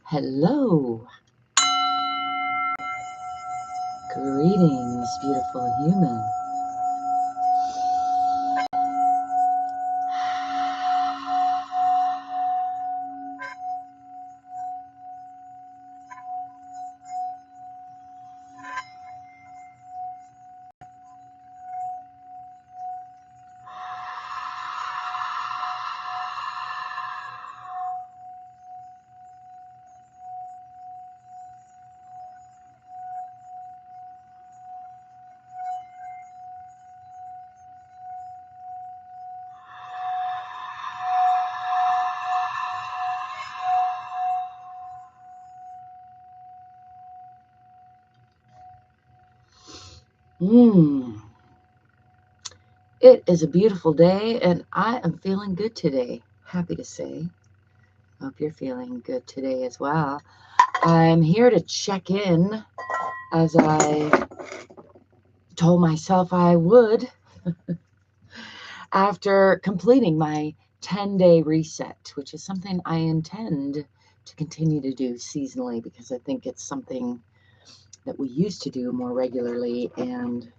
Hello. Greetings, beautiful human. It is a beautiful day, and I am feeling good today. Happy to say. Hope you're feeling good today as well. I'm here to check in, as I told myself I would, after completing my 10-day reset, which is something I intend to continue to do seasonally, because I think it's something that we used to do more regularly, and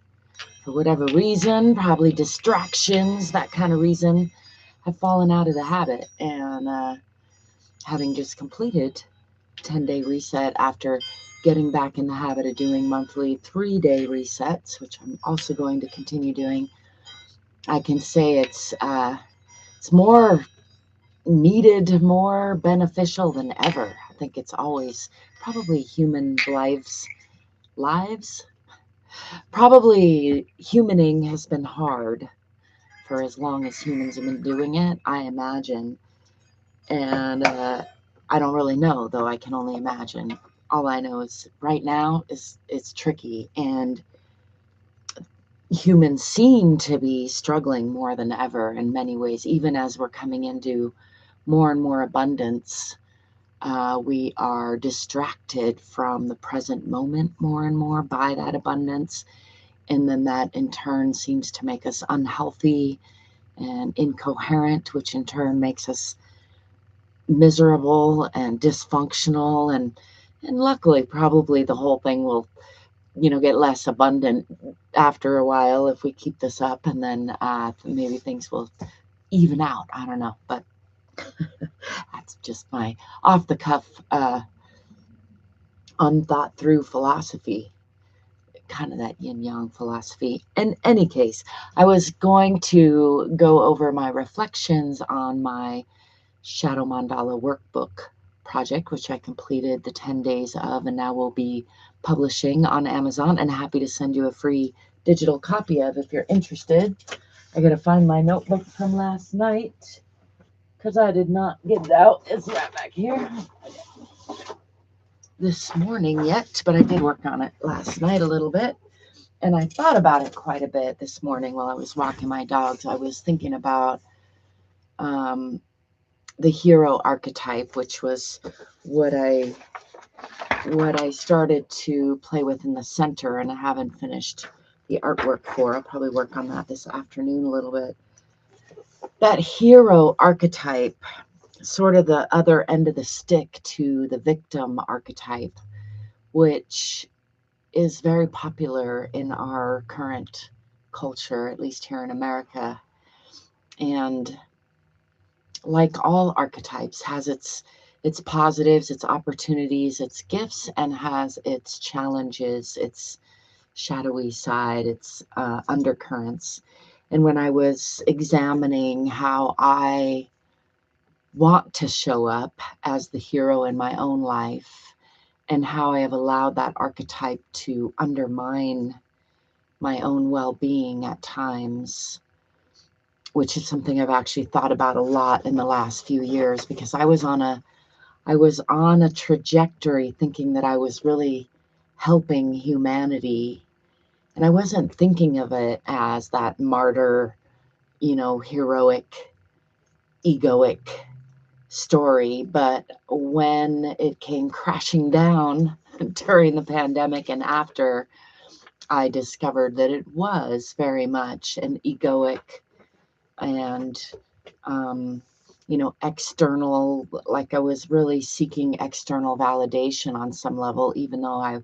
for whatever reason, probably distractions, that kind of reason, have fallen out of the habit. And having just completed 10-day reset after getting back in the habit of doing monthly 3-day resets, which I'm also going to continue doing, I can say it's more needed, more beneficial than ever. I think it's always probably lives. Probably humaning has been hard for as long as humans have been doing it, I imagine. And I don't really know, though I can only imagine. All I know is right now it's tricky, and humans seem to be struggling more than ever in many ways, even as we're coming into more and more abundance. We are distracted from the present moment more and more by that abundance. And then that in turn seems to make us unhealthy and incoherent, which in turn makes us miserable and dysfunctional. And luckily, probably the whole thing will, get less abundant after a while if we keep this up. And then maybe things will even out. I don't know. But that's just my off the cuff, unthought through philosophy, kind of that yin yang philosophy. In any case, I was going to go over my reflections on my Shadow Mandala Workbook project, which I completed the 10 days of, and now will be publishing on Amazon, and happy to send you a free digital copy of if you're interested. I gotta find my notebook from last night because I did not get it out. It's right back here this morning yet, but I did work on it last night a little bit. And I thought about it quite a bit this morning while I was walking my dogs. I was thinking about the hero archetype, which was what I started to play with in the center, and I haven't finished the artwork for. I'll probably work on that this afternoon a little bit. That hero archetype, sort of the other end of the stick to the victim archetype, which is very popular in our current culture, at least here in America. And like all archetypes, has its positives, its opportunities, its gifts, and has its challenges, its shadowy side, its undercurrents. And when I was examining how I want to show up as the hero in my own life, and how I have allowed that archetype to undermine my own well-being at times, which is something I've actually thought about a lot in the last few years, because I was on a trajectory thinking that I was really helping humanity, and I wasn't thinking of it as that martyr, heroic, egoic story. But when it came crashing down during the pandemic and after, I discovered that it was very much an egoic and external, like I was really seeking external validation on some level, even though I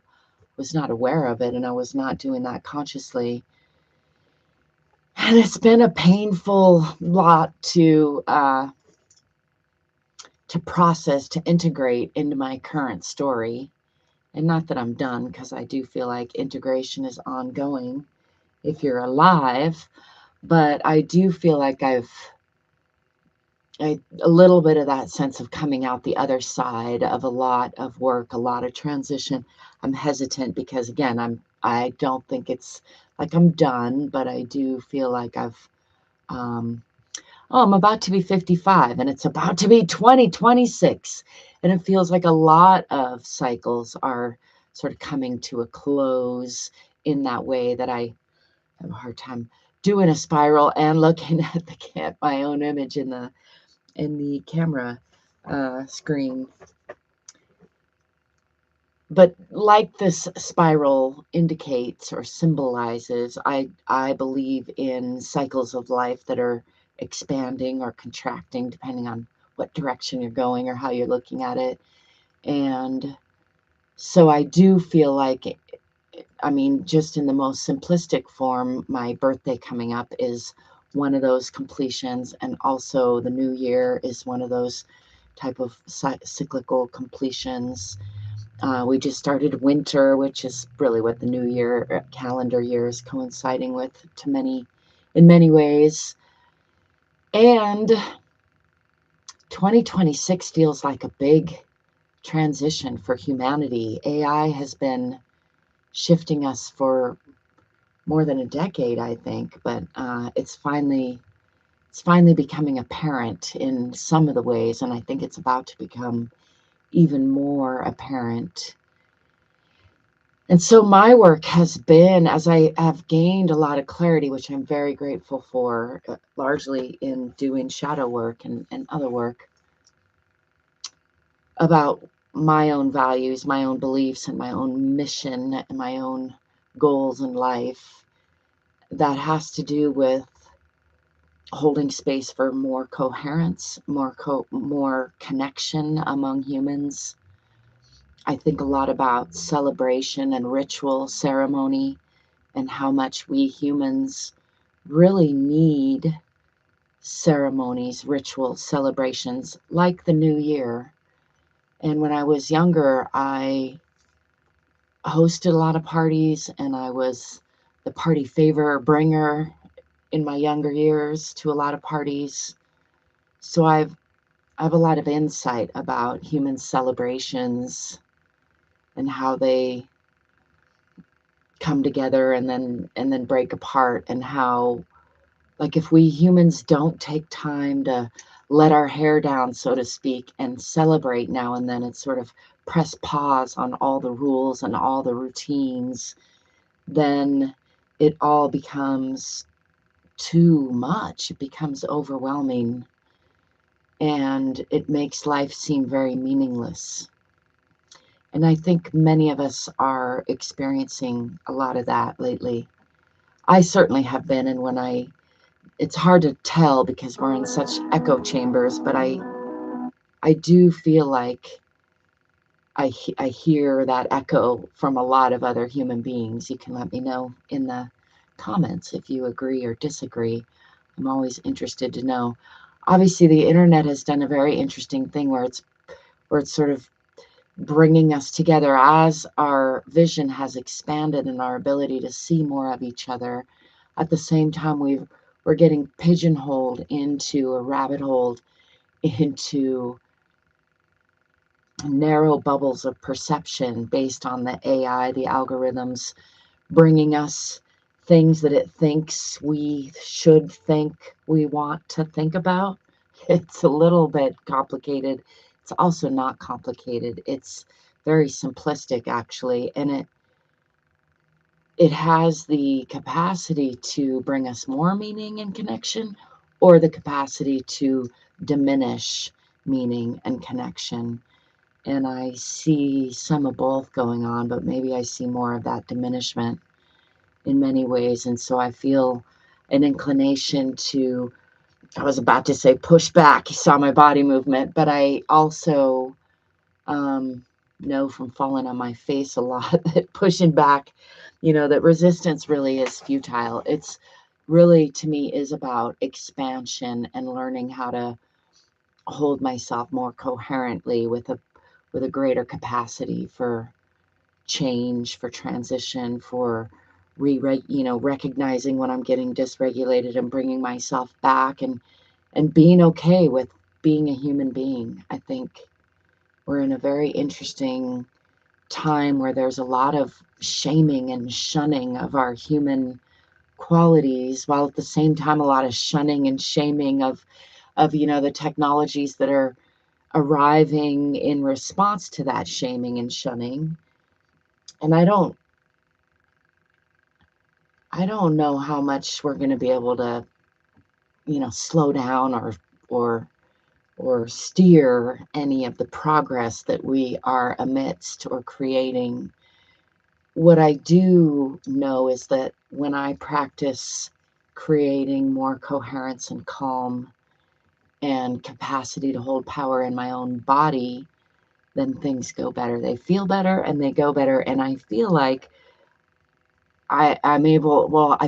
was not aware of it and I was not doing that consciously. And it's been a painful lot to process, to integrate into my current story. And not that I'm done, because I do feel like integration is ongoing if you're alive. But I do feel like a little bit of that sense of coming out the other side of a lot of work, a lot of transition. I'm hesitant because, again, I don't think it's like I'm done, but I do feel like I'm about to be 55 and it's about to be 2026. And it feels like a lot of cycles are sort of coming to a close in that way, that I have a hard time doing a spiral and looking at my own image in the camera screen. But like this spiral indicates or symbolizes, I believe in cycles of life that are expanding or contracting, depending on what direction you're going or how you're looking at it. And so I do feel like, just in the most simplistic form, my birthday coming up is one of those completions, and also the new year is one of those type of cyclical completions. We just started winter, which is really what the new year calendar year is coinciding with in many ways. And 2026 feels like a big transition for humanity. AI has been shifting us for more than a decade, I think, but it's finally becoming apparent in some of the ways, and I think it's about to become even more apparent. And so my work has been, as I have gained a lot of clarity, which I'm very grateful for, largely in doing shadow work and other work, about my own values, my own beliefs, and my own mission and my own goals in life, that has to do with holding space for more coherence, more connection among humans. I think a lot about celebration and ritual ceremony, and how much we humans really need ceremonies, rituals, celebrations, like the new year. And when I was younger, I hosted a lot of parties, and I was the party favor bringer in my younger years to a lot of parties. So I have a lot of insight about human celebrations and how they come together and then break apart, and how, like, if we humans don't take time to let our hair down, so to speak, and celebrate now and then, and sort of press pause on all the rules and all the routines, then it all becomes too much. It becomes overwhelming, and it makes life seem very meaningless. And I think many of us are experiencing a lot of that lately. I certainly have been, and it's hard to tell because we're in such echo chambers, but I do feel like I hear that echo from a lot of other human beings. You can let me know in the comments if you agree or disagree. I'm always interested to know. Obviously, the internet has done a very interesting thing where it's sort of bringing us together as our vision has expanded and our ability to see more of each other. At the same time, we're getting pigeonholed into a rabbit hole, into narrow bubbles of perception based on the AI, the algorithms, bringing us things that it thinks we should think, we want to think about. It's a little bit complicated. It's also not complicated. It's very simplistic, actually, and it has the capacity to bring us more meaning and connection, or the capacity to diminish meaning and connection. And I see some of both going on, but maybe I see more of that diminishment in many ways. And so I feel an inclination to I was about to say push back. You saw my body movement, but I also know from falling on my face a lot that pushing back, that resistance really is futile. It's really, to me, is about expansion and learning how to hold myself more coherently with a greater capacity for change, for transition, for recognizing when I'm getting dysregulated and bringing myself back, and being okay with being a human being. I think we're in a very interesting time where there's a lot of shaming and shunning of our human qualities, while at the same time a lot of shunning and shaming of the technologies that are arriving in response to that shaming and shunning. And I don't know how much we're going to be able to slow down or steer any of the progress that we are amidst or creating. What I do know is that when I practice creating more coherence and calm and capacity to hold power in my own body, then things go better. They feel better and they go better. And I feel like I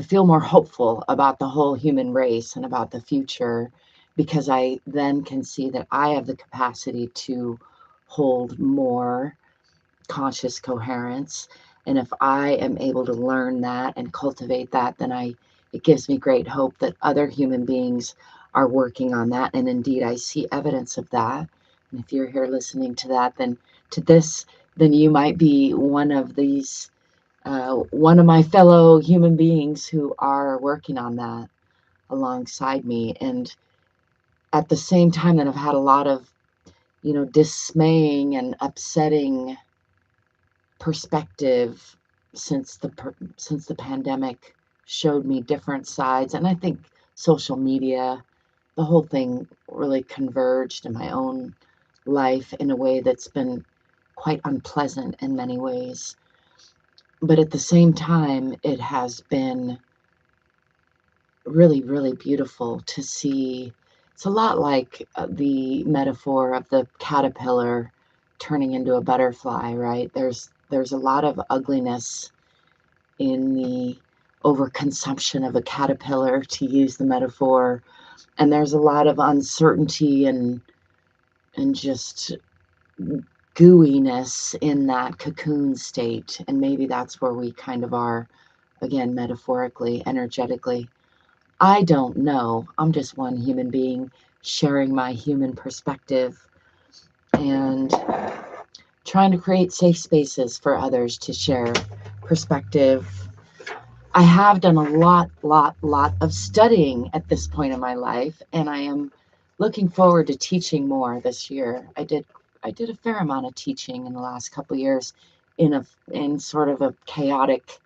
feel more hopeful about the whole human race and about the future, because I then can see that I have the capacity to hold more conscious coherence. And if I am able to learn that and cultivate that, then it gives me great hope that other human beings are working on that. And indeed, I see evidence of that. And if you're here listening to that, then you might be one of my fellow human beings who are working on that alongside me. And at the same time that I've had a lot of, dismaying and upsetting perspective since the pandemic showed me different sides, and I think social media, the whole thing really converged in my own life in a way that's been quite unpleasant in many ways. But at the same time, it has been really, really beautiful to see. It's a lot like the metaphor of the caterpillar turning into a butterfly, right? There's a lot of ugliness in the overconsumption of a caterpillar, to use the metaphor, and there's a lot of uncertainty and just gooiness in that cocoon state. And maybe that's where we kind of are, again, metaphorically, energetically. I don't know. I'm just one human being sharing my human perspective and trying to create safe spaces for others to share perspective. I have done a lot of studying at this point in my life, and I am looking forward to teaching more this year. I did a fair amount of teaching in the last couple of years in sort of a chaotic,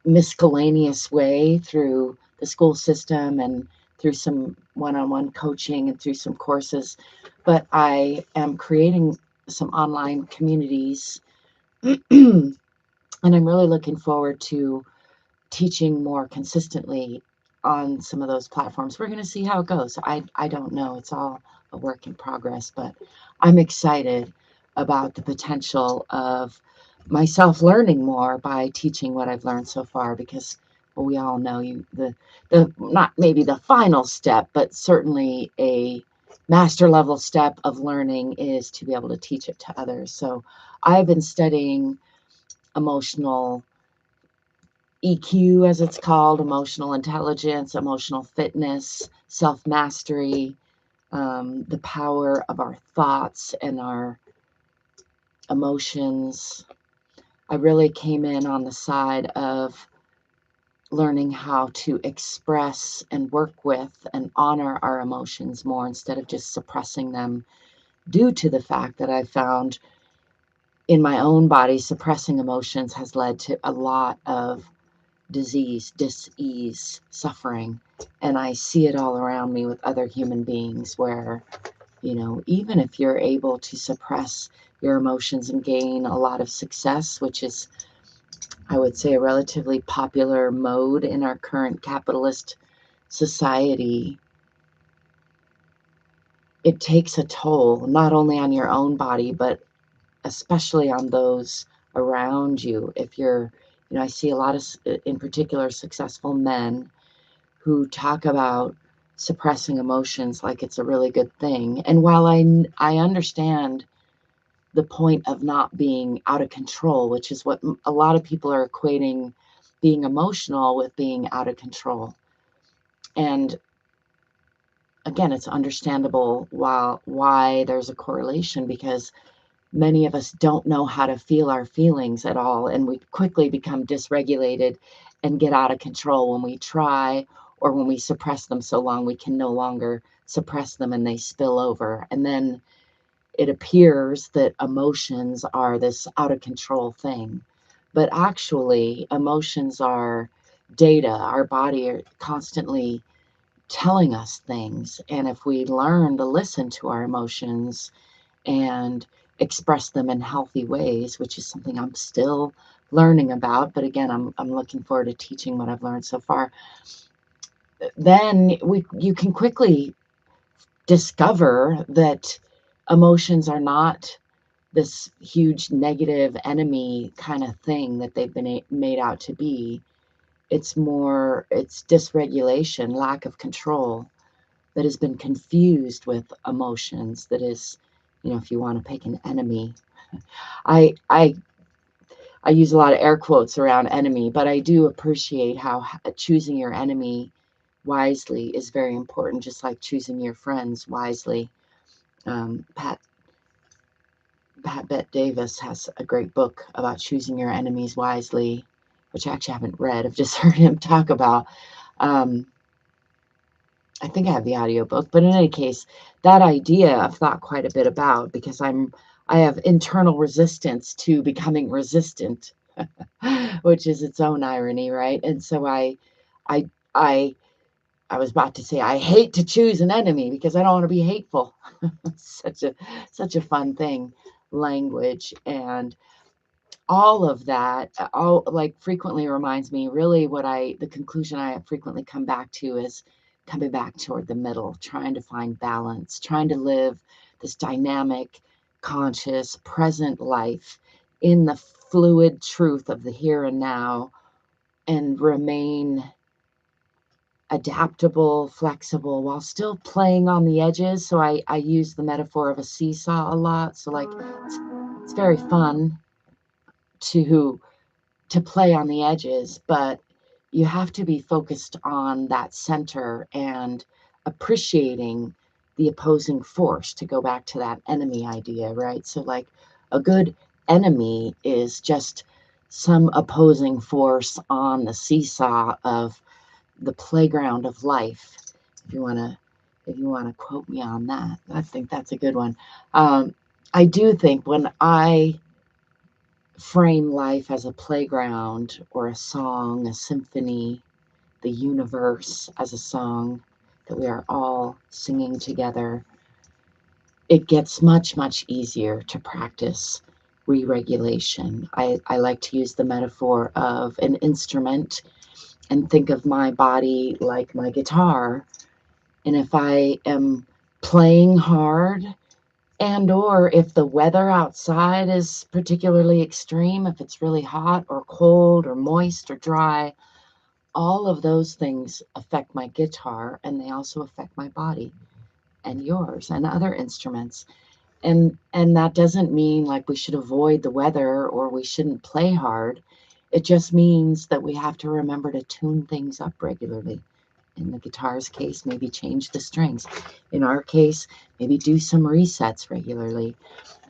miscellaneous way through the school system and through some one-on-one coaching and through some courses. But I am creating some online communities and I'm really looking forward to teaching more consistently on some of those platforms. We're going to see how it goes. I don't know. It's all a work in progress, but I'm excited about the potential of myself learning more by teaching what I've learned so far, because we all know the not maybe the final step, but certainly a master level step of learning is to be able to teach it to others. So I've been studying emotional EQ, as it's called, emotional intelligence, emotional fitness, self-mastery, the power of our thoughts and our emotions. I really came in on the side of learning how to express and work with and honor our emotions more instead of just suppressing them, due to the fact that I found in my own body suppressing emotions has led to a lot of disease, dis-ease, suffering. And I see it all around me with other human beings where, even if you're able to suppress your emotions and gain a lot of success, which is, I would say, a relatively popular mode in our current capitalist society, it takes a toll, not only on your own body, but especially on those around you. If you're, I see a lot of, in particular, successful men who talk about suppressing emotions like it's a really good thing. And while I understand the point of not being out of control, which is what a lot of people are equating being emotional with being out of control. And again, it's understandable why there's a correlation, because many of us don't know how to feel our feelings at all, and we quickly become dysregulated and get out of control when we try, or when we suppress them so long we can no longer suppress them and they spill over. And then it appears that emotions are this out of control thing. But actually, emotions are data. Our body are constantly telling us things. And if we learn to listen to our emotions and express them in healthy ways, which is something I'm still learning about, but again, I'm looking forward to teaching what I've learned so far, then you can quickly discover that emotions are not this huge negative enemy kind of thing that they've been made out to be. It's dysregulation, lack of control that has been confused with emotions. That is, if you want to pick an enemy. I use a lot of air quotes around enemy, but I do appreciate how choosing your enemy wisely is very important, just like choosing your friends wisely. Pat Bet Davis has a great book about choosing your enemies wisely, which I actually haven't read. I've just heard him talk about. I think I have the audiobook, but in any case, that idea I've thought quite a bit about, because I have internal resistance to becoming resistant, which is its own irony, right? And so I was about to say I hate to choose an enemy because I don't want to be hateful. such a fun thing, language. And all of that, like frequently reminds me, really the conclusion I frequently come back to is coming back toward the middle, trying to find balance, trying to live this dynamic, conscious, present life in the fluid truth of the here and now, and remain adaptable, flexible, while still playing on the edges. So I use the metaphor of a seesaw a lot. So like it's very fun to play on the edges, but you have to be focused on that center and appreciating the opposing force, to go back to that enemy idea, right? So like a good enemy is just some opposing force on the seesaw of the playground of life. If you want to quote me on that, I think that's a good one. I do think when I frame life as a playground or a song, a symphony, the universe as a song that we are all singing together, it gets much, much easier to practice re-regulation. I like to use the metaphor of an instrument and think of my body like my guitar. And if I am playing hard, and or if the weather outside is particularly extreme, if it's really hot or cold or moist or dry, all of those things affect my guitar, and they also affect my body and yours and other instruments. And that doesn't mean like we should avoid the weather or we shouldn't play hard. It just means that we have to remember to tune things up regularly. In the guitar's case, maybe change the strings. In our case, maybe do some resets regularly.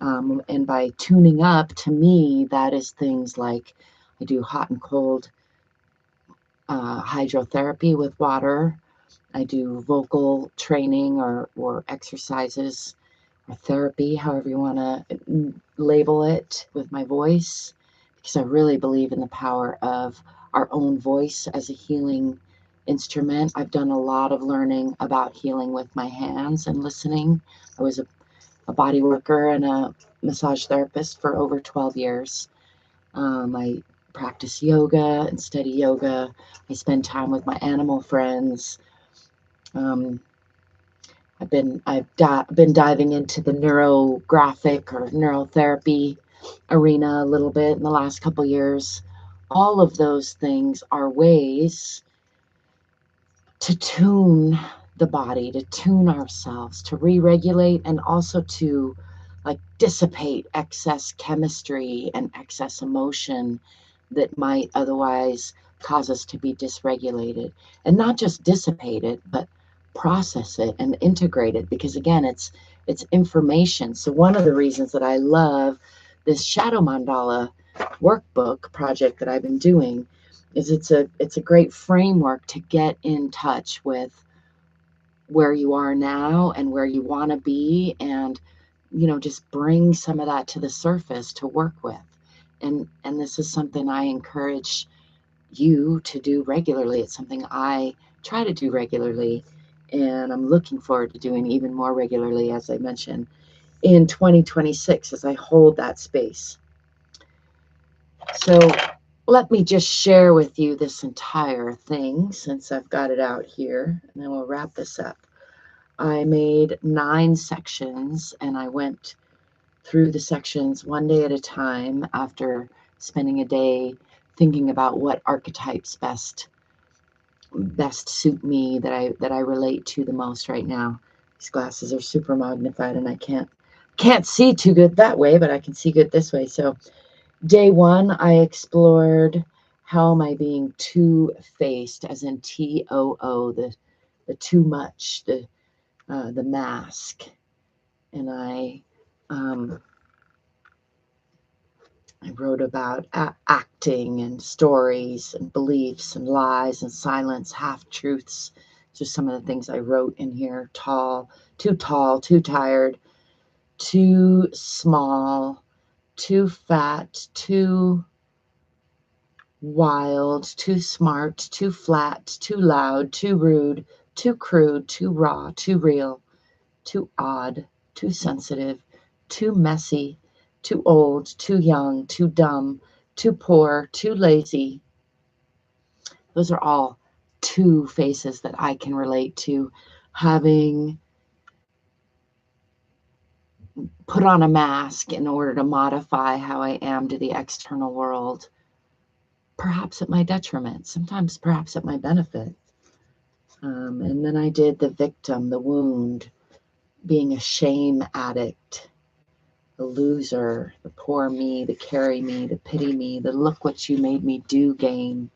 And by tuning up, to me, that is things like I do hot and cold hydrotherapy with water. I do vocal training or exercises or therapy, however you want to label it, with my voice, because I really believe in the power of our own voice as a healing instrument. I've done a lot of learning about healing with my hands and listening. I was a body worker and a massage therapist for over 12 years. I practice yoga and study yoga. I spend time with my animal friends. I've been diving into the neurographic or neurotherapy arena a little bit in the last couple years. All of those things are ways to tune the body, to tune ourselves, to re-regulate, and also to like dissipate excess chemistry and excess emotion that might otherwise cause us to be dysregulated. And not just dissipate it, but process it and integrate it, because again, it's information. So one of the reasons that I love this shadow mandala workbook project that I've been doing is it's a great framework to get in touch with where you are now and where you want to be, and just bring some of that to the surface to work with. And this is something I encourage you to do regularly. It's something I try to do regularly, and I'm looking forward to doing even more regularly, as I mentioned, in 2026 as I hold that space. So let me just share with you this entire thing since I've got it out here, and then we'll wrap this up. I made 9 sections, and I went through the sections one day at a time after spending a day thinking about what archetypes best suit me, that I relate to the most right now. These glasses are super magnified, and I can't see too good that way, but I can see good this way. So day 1, I explored how am I being two-faced, as in TOO, the too much, the mask. And I wrote about acting and stories and beliefs and lies and silence, half-truths. Just some of the things I wrote in here. Tall, too tired, too small, too fat, too wild, too smart, too flat, too loud, too rude, too crude, too raw, too real, too odd, too sensitive, too messy, too old, too young, too dumb, too poor, too lazy. Those are all two faces that I can relate to, having put on a mask in order to modify how I am to the external world, perhaps at my detriment, sometimes perhaps at my benefit. And then I did the victim, the wound, being a shame addict, the loser, the poor me, the carry me, the pity me, the look what you made me do game.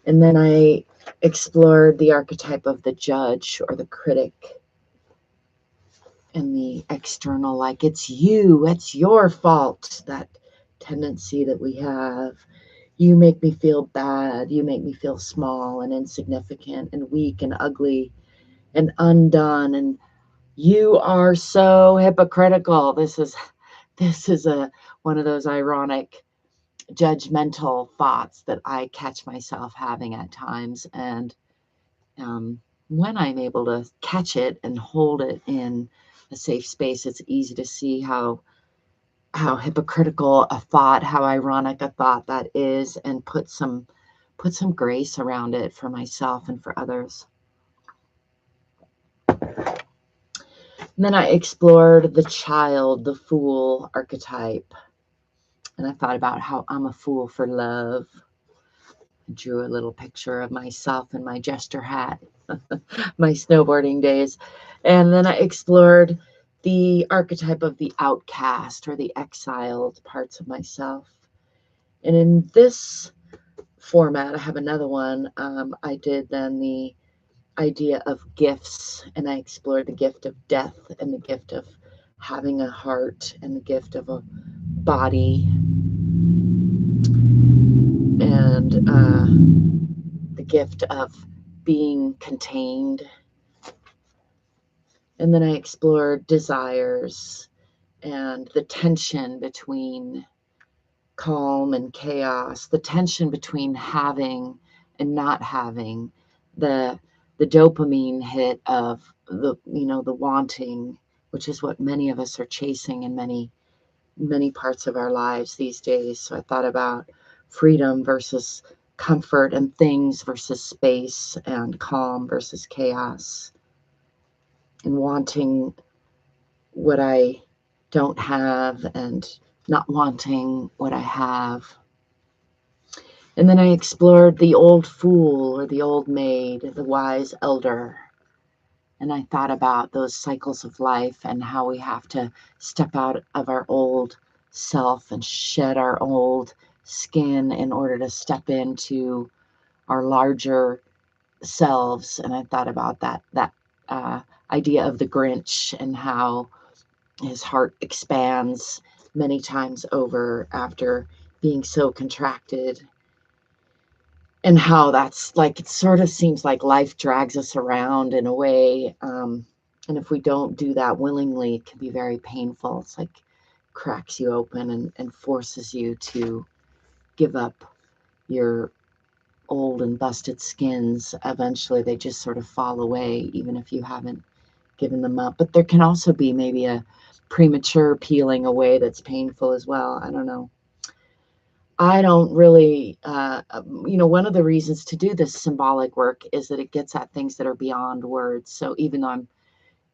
And then I explored the archetype of the judge or the critic, and the external, like it's you, it's your fault, that tendency that we have. You make me feel bad, you make me feel small and insignificant and weak and ugly and undone, and you are so hypocritical. This is one of those ironic judgmental thoughts that I catch myself having at times. And when I'm able to catch it and hold it in a safe space, it's easy to see how hypocritical a thought, how ironic a thought that is, and put some grace around it for myself and for others. And then I explored the child, the fool archetype. And I thought about how I'm a fool for love. I drew a little picture of myself in my jester hat, my snowboarding days. And then I explored the archetype of the outcast or the exiled parts of myself. And in this format, I have another one. I did then the idea of gifts, and I explored the gift of death and the gift of having a heart and the gift of a body, and the gift of being contained. And then I explored desires and the tension between calm and chaos, the tension between having and not having, the dopamine hit of the wanting, which is what many of us are chasing in many parts of our lives these days. So I thought about freedom versus comfort, and things versus space, and calm versus chaos. and wanting what I don't have and not wanting what I have. And then I explored the old fool or the old maid, the wise elder. And I thought about those cycles of life and how we have to step out of our old self and shed our old skin in order to step into our larger selves. And I thought about that idea of the Grinch and how his heart expands many times over after being so contracted, and how that's like, it sort of seems like life drags us around in a way. And if we don't do that willingly, it can be very painful. It's like cracks you open and forces you to give up your old and busted skins. Eventually, they just sort of fall away, even if you haven't given them up. But there can also be maybe a premature peeling away that's painful as well. I don't know. I don't really, one of the reasons to do this symbolic work is that it gets at things that are beyond words. So even though I'm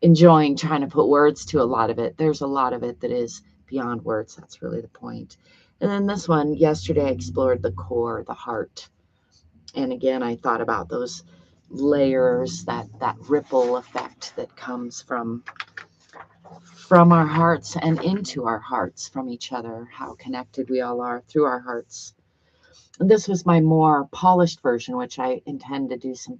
enjoying trying to put words to a lot of it, there's a lot of it that is beyond words. That's really the point. And then this one, yesterday I explored the core, the heart. And again, I thought about those layers, that ripple effect that comes from our hearts and into our hearts from each other, how connected we all are through our hearts. And this was my more polished version, which I intend to do some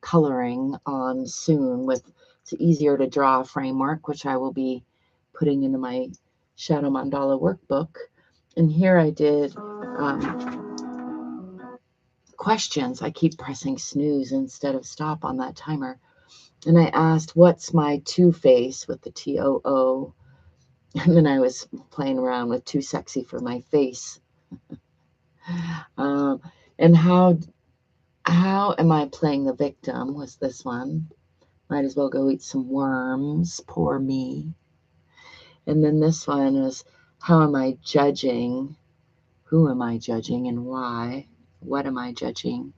coloring on soon with. It's easier to draw framework, which I will be putting into my Shadow Mandala workbook. And here I did questions. I keep pressing snooze instead of stop on that timer. And I asked, what's my two-face with the TOO? And then I was playing around with too sexy for my face. And how am I playing the victim was this one. Might as well go eat some worms, poor me. And then this one was, how am I judging? Who am I judging and why? What am I judging?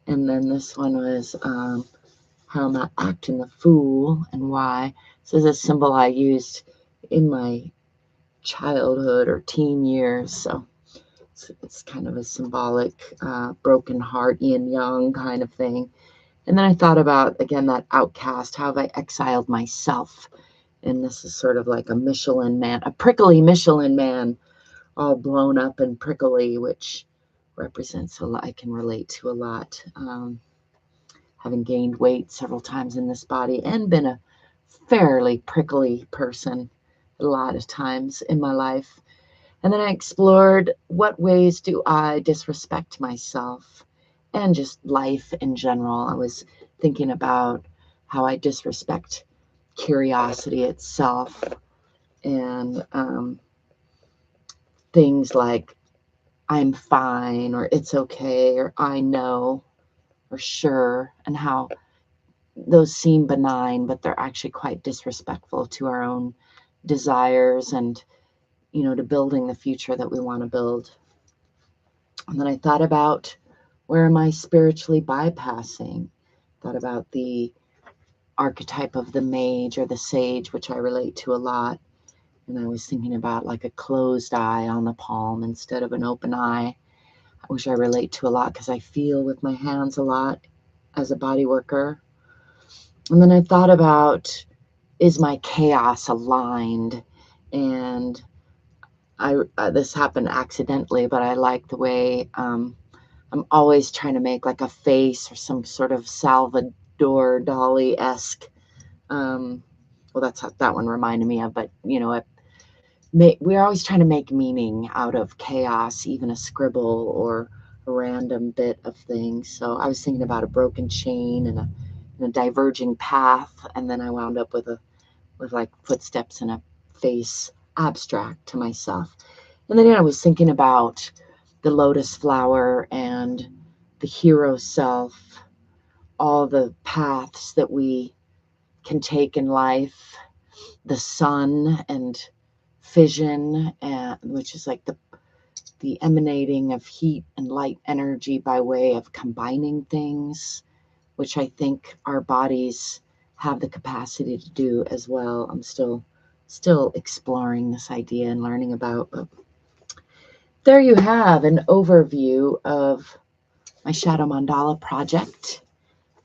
And then this one was, how am I acting the fool and why? This is a symbol I used in my childhood or teen years. So it's kind of a symbolic broken heart, yin yang kind of thing. And then I thought about, again, that outcast. How have I exiled myself? And this is sort of like a Michelin man, a prickly Michelin man, all blown up and prickly, which represents a lot. I can relate to a lot. Having gained weight several times in this body and been a fairly prickly person a lot of times in my life. And then I explored, what ways do I disrespect myself and just life in general. I was thinking about how I disrespect curiosity itself, and things like I'm fine, or it's okay, or I know, or sure, and how those seem benign, but they're actually quite disrespectful to our own desires and, to building the future that we want to build. And then I thought about, where am I spiritually bypassing? Thought about the archetype of the mage or the sage, which I relate to a lot. And I was thinking about like a closed eye on the palm instead of an open eye, which I relate to a lot because I feel with my hands a lot as a body worker. And then I thought about, is my chaos aligned? And this happened accidentally, but I like the way I'm always trying to make like a face or some sort of Salvador Dali-esque. Well, that's what that one reminded me of, but we're always trying to make meaning out of chaos, even a scribble or a random bit of things. So I was thinking about a broken chain and a diverging path, and then I wound up with like footsteps and a face abstract to myself. And then I was thinking about the lotus flower and the hero self, all the paths that we can take in life, the sun and fission, which is like the emanating of heat and light energy by way of combining things, which I think our bodies have the capacity to do as well. I'm still exploring this idea and learning about. But there you have an overview of my Shadow Mandala project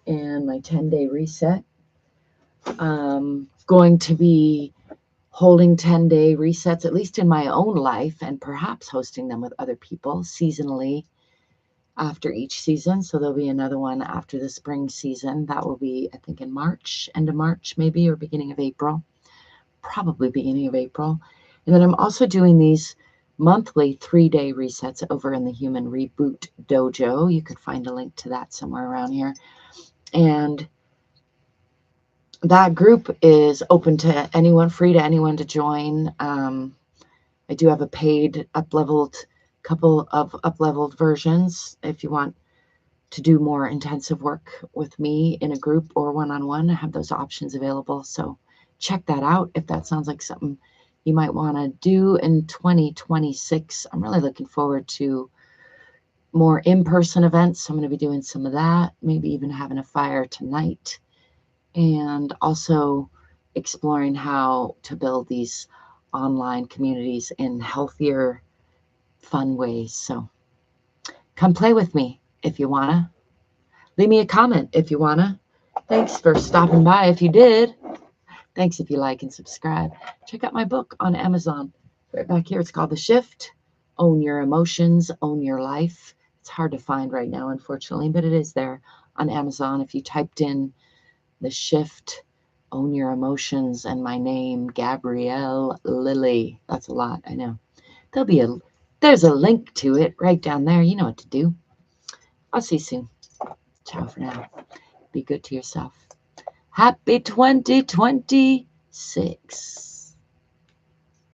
and my 10-day reset. Going to be holding 10-day resets, at least in my own life, and perhaps hosting them with other people seasonally after each season. So there'll be another one after the spring season. That will be, I think, in March, end of March maybe, or beginning of April. Probably beginning of April. And then I'm also doing these monthly 3-day resets over in the Human Reboot Dojo. You could find a link to that somewhere around here. And that group is open to anyone, free to anyone to join. I do have a paid couple of up-leveled versions if you want to do more intensive work with me in a group or one-on-one. I have those options available. So check that out if that sounds like something you might want to do in 2026. I'm really looking forward to more in-person events. So I'm going to be doing some of that, maybe even having a fire tonight, and also exploring how to build these online communities in healthier, fun ways. So come play with me if you want to. Leave me a comment if you want to. Thanks for stopping by if you did. Thanks if you like and subscribe. Check out my book on Amazon. Right back here, it's called The Shift. Own Your Emotions, Own Your Life. It's hard to find right now, unfortunately, but it is there on Amazon. If you typed in The Shift, Own Your Emotions, and my name, Gabrielle Lilly. That's a lot, I know. There's a link to it right down there. You know what to do. I'll see you soon. Ciao for now. Be good to yourself. Happy 2026.